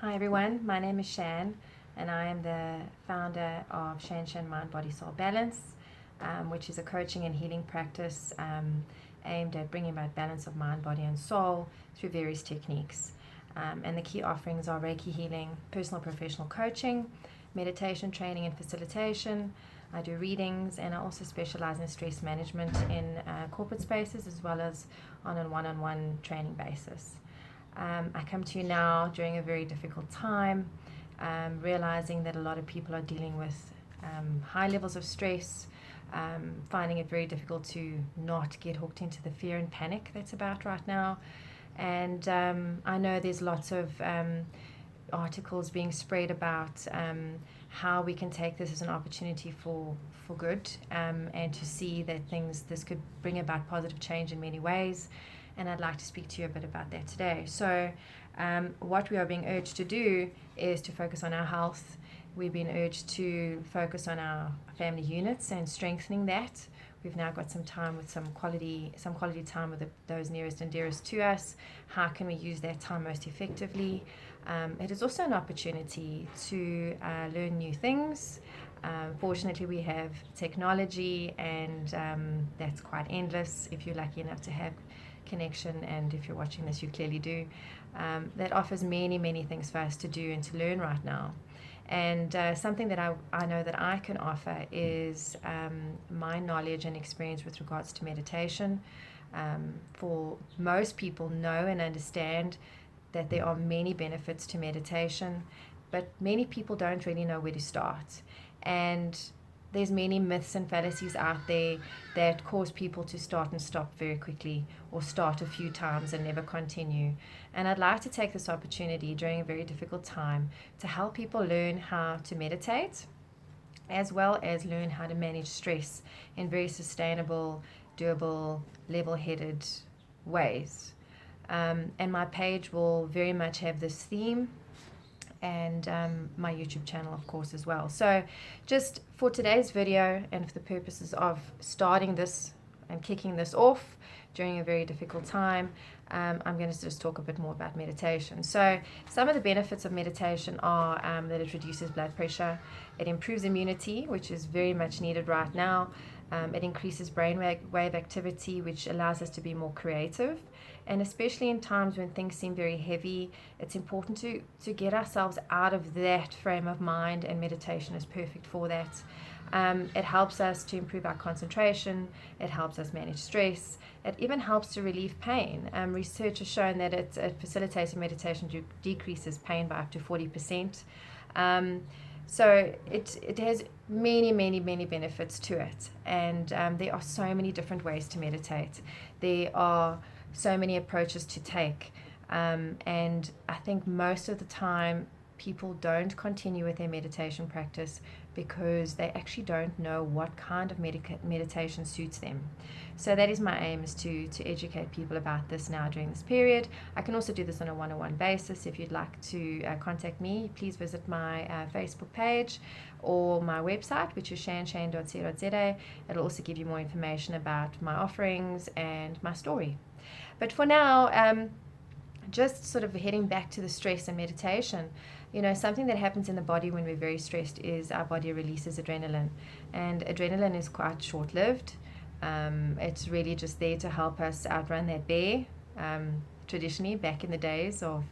Hi everyone, my name is Shan and I am the founder of ShanShan Mind Body Soul Balance, which is a coaching and healing practice aimed at bringing about balance of mind, body and soul through various techniques. And the key offerings are Reiki healing, personal professional coaching, meditation training and facilitation. I do readings, and I also specialize in stress management in corporate spaces as well as on a one-on-one training basis. I come to you now during a very difficult time, realizing that a lot of people are dealing with high levels of stress, finding it very difficult to not get hooked into the fear and panic that's about right now. And I know there's lots of articles being spread about how we can take this as an opportunity for good, and to see that this could bring about positive change in many ways. And I'd like to speak to you a bit about that today. So what we are being urged to do is to focus on our health. We've been urged to focus on our family units and strengthening that. We've now got some time with some quality time with those nearest and dearest to us. How can we use that time most effectively? It is also an opportunity to learn new things. Fortunately, we have technology, and that's quite endless if you're lucky enough to have connection, and if you're watching this you clearly do. That offers many things for us to do and to learn right now. And something that I know that I can offer is my knowledge and experience with regards to meditation. For most people know and understand that there are many benefits to meditation, but many people don't really know where to start. And there's many myths and fallacies out there that cause people to start and stop very quickly, or start a few times and never continue. And I'd like to take this opportunity during a very difficult time to help people learn how to meditate, as well as learn how to manage stress in very sustainable, doable, level-headed ways. And my page will very much have this theme, and my YouTube channel, of course, as well. So just for today's video, and for the purposes of starting this and kicking this off during a very difficult time, I'm going to just talk a bit more about meditation. So some of the benefits of meditation are that it reduces blood pressure, it improves immunity, which is very much needed right now. It increases brainwave activity, which allows us to be more creative. And especially in times when things seem very heavy, it's important to get ourselves out of that frame of mind, and meditation is perfect for that. It helps us to improve our concentration. It helps us manage stress. It even helps to relieve pain. Research has shown that facilitating meditation decreases pain by up to 40%. So it has many benefits to it. And there are so many different ways to meditate. There are so many approaches to take. And I think most of the time people don't continue with their meditation practice because they actually don't know what kind of meditation suits them. So that is my aim, is to educate people about this now during this period. I can also do this on a one-on-one basis. If you'd like to contact me, please visit my Facebook page or my website, which is shanshan.co.za. It'll also give you more information about my offerings and my story. But for now, just sort of heading back to the stress and meditation, something that happens in the body when we're very stressed is our body releases adrenaline. And adrenaline is quite short-lived. It's really just there to help us outrun that bear. Traditionally, back in the days of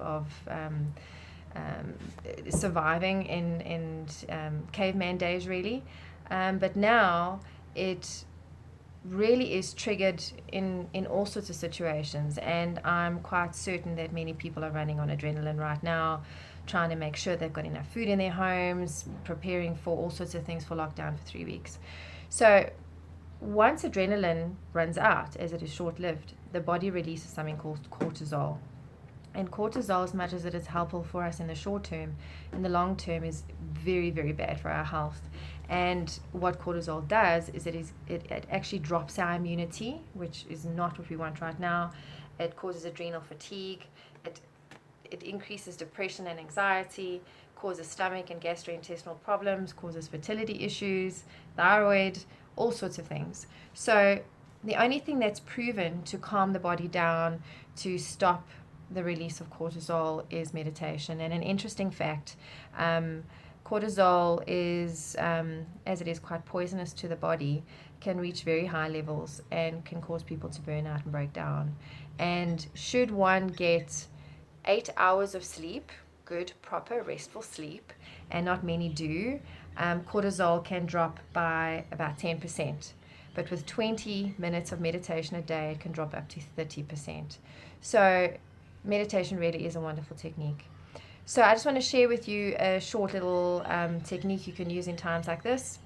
surviving in caveman days, really. But now it really is triggered in all sorts of situations, and I'm quite certain that many people are running on adrenaline right now, trying to make sure they've got enough food in their homes, preparing for all sorts of things for lockdown for 3 weeks. So once adrenaline runs out, as it is short-lived, the body releases something called cortisol. And cortisol, as much as it is helpful for us in the short term, in the long term is very bad for our health. And what cortisol does is it actually drops our immunity, which is not what we want right now. It causes adrenal fatigue. It increases depression and anxiety, causes stomach and gastrointestinal problems, causes fertility issues, thyroid, all sorts of things. So the only thing that's proven to calm the body down, to stop the release of cortisol is meditation. And an interesting fact, cortisol is, as it is quite poisonous to the body, can reach very high levels and can cause people to burn out and break down. And should one get 8 hours of sleep, good, proper, restful sleep, and not many do, cortisol can drop by about 10%. But with 20 minutes of meditation a day, it can drop up to 30%. So meditation really is a wonderful technique. So I just want to share with you a short little technique you can use in times like this.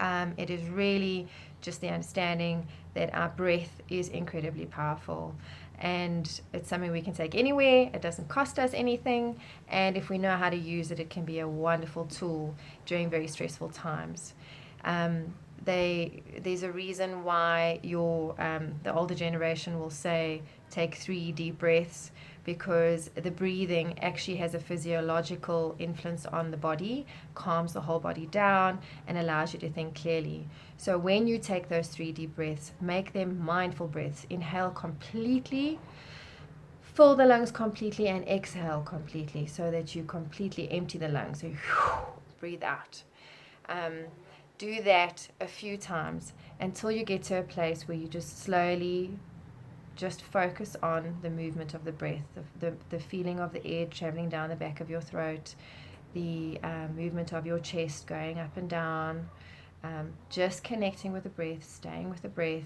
It is really just the understanding that our breath is incredibly powerful, and it's something we can take anywhere. It doesn't cost us anything, and if we know how to use it, it can be a wonderful tool during very stressful times. There's a reason why the older generation will say take 3 deep breaths, because the breathing actually has a physiological influence on the body, calms the whole body down, and allows you to think clearly. So when you take those 3 deep breaths, make them mindful breaths. Inhale completely, fill the lungs completely, and exhale completely, so that you completely empty the lungs. So breathe out. Do that a few times until you get to a place where you just slowly just focus on the movement of the breath, the feeling of the air traveling down the back of your throat, the movement of your chest going up and down, just connecting with the breath, staying with the breath.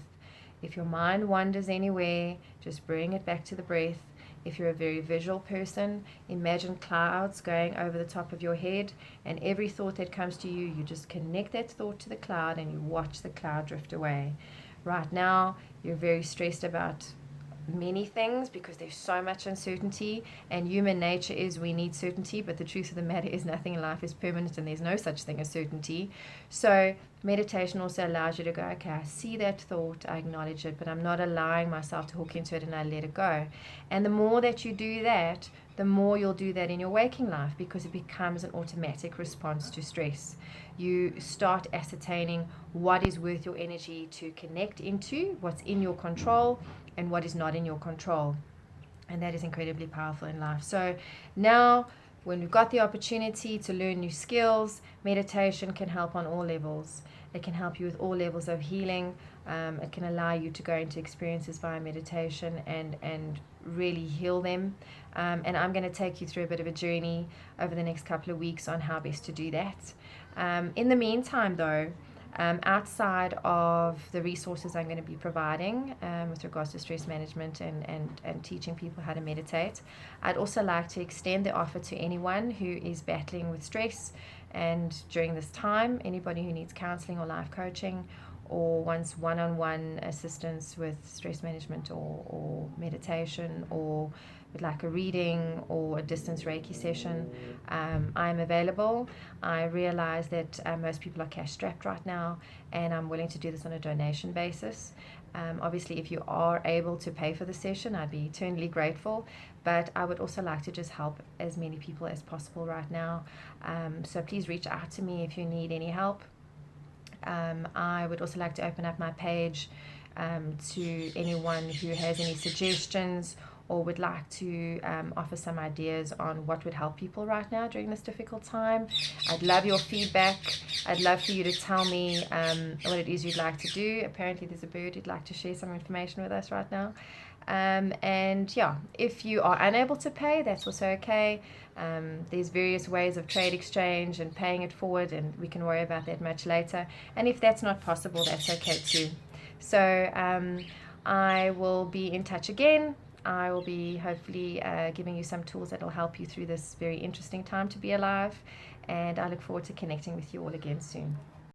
If your mind wanders anywhere, just bring it back to the breath. If you're a very visual person, imagine clouds going over the top of your head, and every thought that comes to you, you just connect that thought to the cloud and you watch the cloud drift away. Right now, you're very stressed about many things because there's so much uncertainty, and human nature is we need certainty, but the truth of the matter is nothing in life is permanent and there's no such thing as certainty. So meditation also allows you to go, okay, I see that thought, I acknowledge it, but I'm not allowing myself to hook into it, and I let it go. And the more that you do that, the more you'll do that in your waking life, because it becomes an automatic response to stress. You start ascertaining what is worth your energy to connect into, what's in your control, and what is not in your control. And that is incredibly powerful in life. So now, when we've got the opportunity to learn new skills, meditation can help on all levels. It can help you with all levels of healing. It can allow you to go into experiences via meditation and really heal them. And I'm going to take you through a bit of a journey over the next couple of weeks on how best to do that. In the meantime, though, outside of the resources I'm going to be providing with regards to stress management and teaching people how to meditate, I'd also like to extend the offer to anyone who is battling with stress, and during this time, anybody who needs counseling or life coaching or wants one-on-one assistance with stress management or meditation, or would like a reading or a distance Reiki session, I'm available. I realize that most people are cash strapped right now, and I'm willing to do this on a donation basis. Obviously, if you are able to pay for the session, I'd be eternally grateful, but I would also like to just help as many people as possible right now. So please reach out to me if you need any help. I would also like to open up my page to anyone who has any suggestions or would like to offer some ideas on what would help people right now during this difficult time. I'd love your feedback. I'd love for you to tell me what it is you'd like to do. Apparently there's a bird who'd like to share some information with us right now. And yeah, if you are unable to pay, that's also okay. There's various ways of trade exchange and paying it forward, and we can worry about that much later. And if that's not possible, that's okay too. So I will be in touch again. I will be hopefully giving you some tools that will help you through this very interesting time to be alive. And I look forward to connecting with you all again soon.